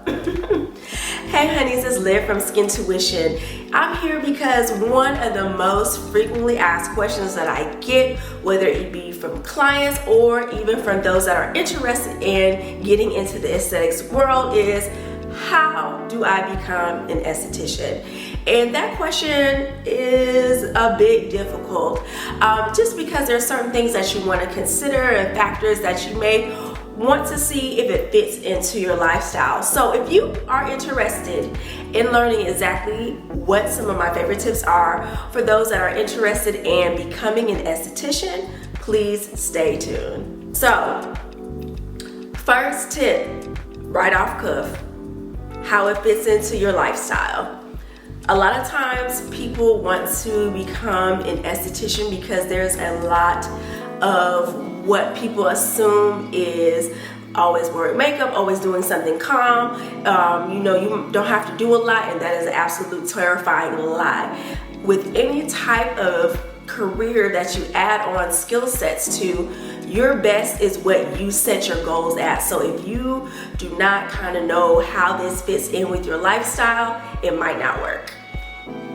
Hey honeys, it's Liv from Skintuition. I'm here because one of the most frequently asked questions that I get, whether it be from clients or even from those that are interested in getting into the aesthetics world, is how do I become an esthetician? And that question is a bit difficult, just because there are certain things that you want to consider and factors that you may want to see if it fits into your lifestyle. So if you are interested in learning exactly what some of my favorite tips are for those that are interested in becoming an esthetician, please stay tuned. So, first tip, right off cuff, how it fits into your lifestyle. A lot of times people want to become an esthetician because there's a lot of what people assume is always wearing makeup, always doing something calm. You don't have to do a lot, and that is an absolute terrifying lie. With any type of career that you add on skill sets to, your best is what you set your goals at. So if you do not kind of know how this fits in with your lifestyle, it might not work.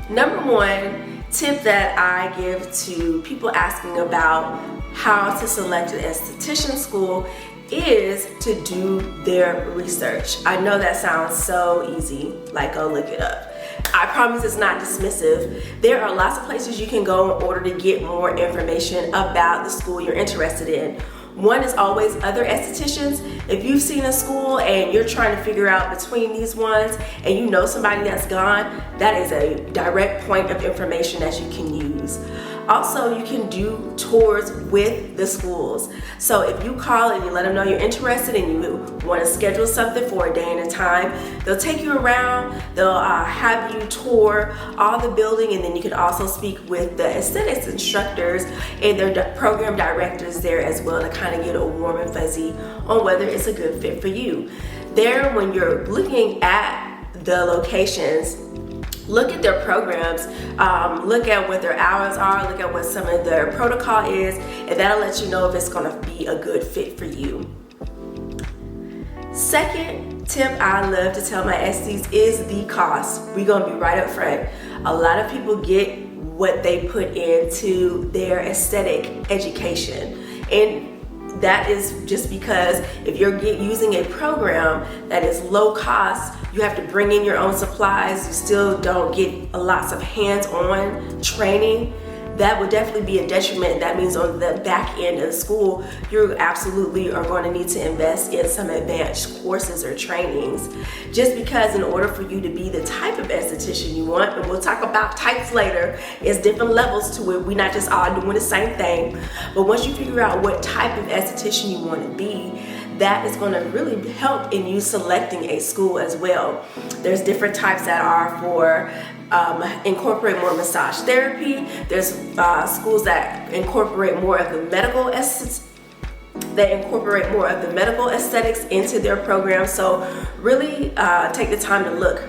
Number one tip that I give to people asking about how to select an esthetician school is to do their research. I know that sounds so easy, like go look it up. I promise it's not dismissive. There are lots of places you can go in order to get more information about the school you're interested in. One is always other estheticians. If you've seen a school and you're trying to figure out between these ones and you know somebody that's gone, that is a direct point of information that you can use. Also, you can do tours with the schools. So if you call and you let them know you're interested and you want to schedule something for a day and a time, they'll take you around, they'll have you tour all the building, and then you can also speak with the aesthetics instructors and their program directors there as well to kind of get a warm and fuzzy on whether it's a good fit for you. There, when you're looking at the locations, look at their programs, look at what their hours are, look at what some of their protocol is, and that'll let you know if it's gonna be a good fit for you. Second tip I love to tell my esties is the cost. We're gonna be right up front. A lot of people get what they put into their aesthetic education, and that is just because if you're using a program that is low cost, you have to bring in your own supplies, you still don't get lots of hands-on training, that would definitely be a detriment. That means on the back end of the school, you absolutely are going to need to invest in some advanced courses or trainings. Just because in order for you to be the type of esthetician you want, and we'll talk about types later, there's different levels to it. We're not just all doing the same thing. But once you figure out what type of esthetician you want to be, that is going to really help in you selecting a school as well. There's different types that are for incorporate more massage therapy. There's schools that incorporate more of the medical aesthetics, into their program. So really take the time to look.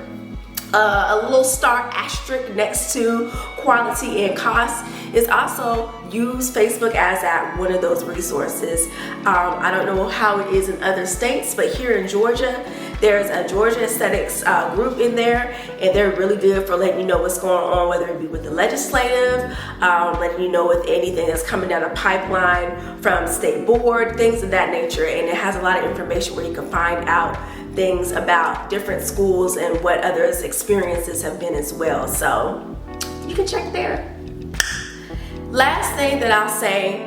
A little star asterisk next to quality and cost is also use Facebook as one of those resources. I don't know how it is in other states, but here in Georgia, there's a Georgia Aesthetics group in there, and they're really good for letting you know what's going on, whether it be with the legislative, letting you know with anything that's coming down a pipeline from state board, things of that nature. And it has a lot of information where you can find out things about different schools and what others' experiences have been as well. So you can check there. Last thing that I'll say,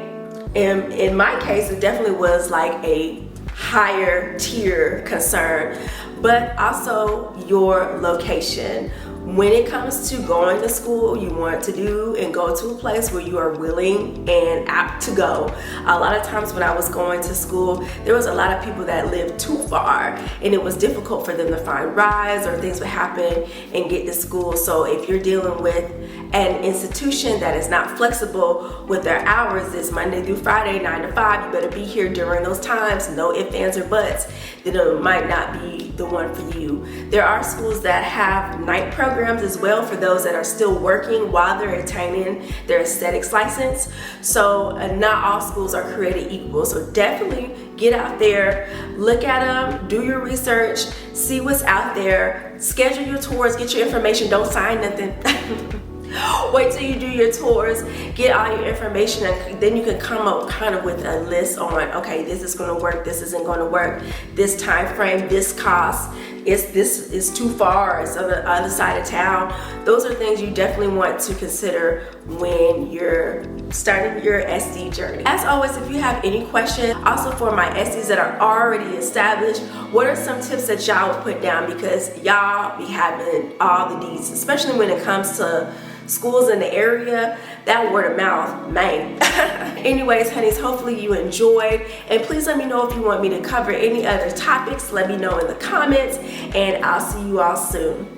in my case, it definitely was like a higher tier concern, but also your location. When it comes to going to school, you want to do and go to a place where you are willing and apt to go. A lot of times when I was going to school, there was a lot of people that lived too far, and it was difficult for them to find rides, or things would happen and get to school. So if you're dealing with an institution that is not flexible with their hours, it's Monday through Friday, 9 to 5, you better be here during those times, no ifs, ands, or buts, then it might not be the one for you. There are schools that have night programs as well for those that are still working while they're attaining their aesthetics license. So not all schools are created equal. So definitely Get out there, look at them, do your research, see what's out there, schedule your tours, get your information, don't sign nothing. Wait till you do your tours, get all your information, and then you can come up kind of with a list on, okay, this is going to work, this isn't going to work, this time frame, this cost, this is too far, it's on the other side of town. Those are things you definitely want to consider when you're starting your SD journey. As always, if you have any questions, also for my SDs that are already established, what are some tips that y'all would put down, because y'all be having all the needs, especially when it comes to schools in the area. That word of mouth, man. Anyways, honeys, hopefully you enjoyed, and please let me know if you want me to cover any other topics. Let me know in the comments, and I'll see you all soon.